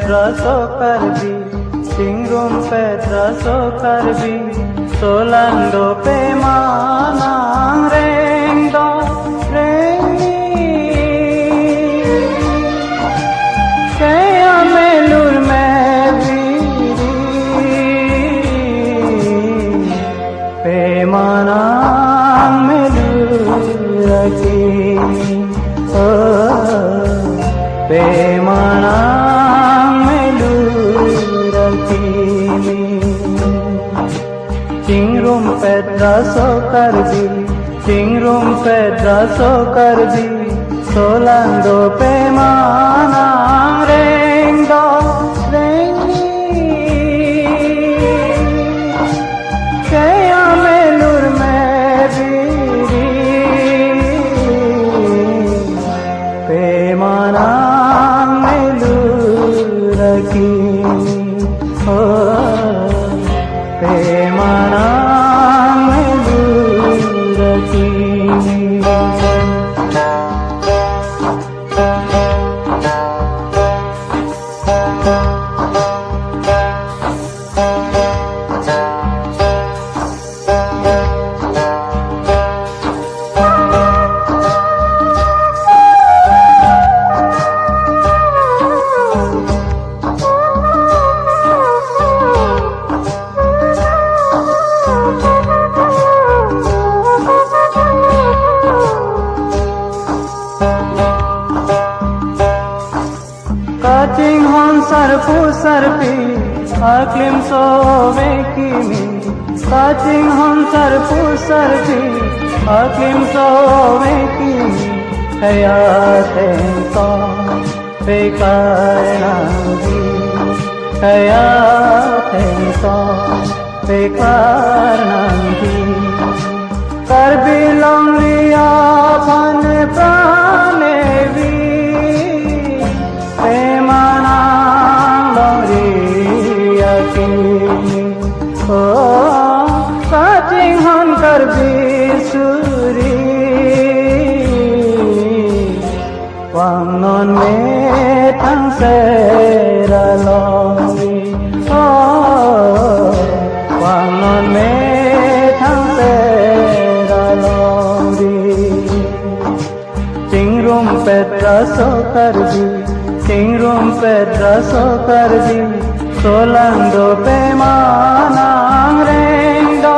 Karbi, Singrum Petra so Karbi, Solando pe manang rengdo rengi, Kaya melur meviri, pe manang meluraki, pe manang meluraki. Chingrum Petra so Karbi, Chingrum Petra so Karbi, Solando pe manang rengdo rengi, Kaya melur meviri, pe manang meluraki, pe manang meluraki. Kaching hon sarpu sarpi, aklim so vekimi. Kaching hon sarpu sarpi, aklim so vekimi. Hayaten to bekar nangi, hayaten to bekar nangi. Karbi long liya pan prane vi. Kaching hon Karbi suri, Wangnon me thang sera longi, Wangnon me thang sera longi. Chingrum Petra so Karbi, Chingrum Petra so Karbi, Solando pe manang rengdo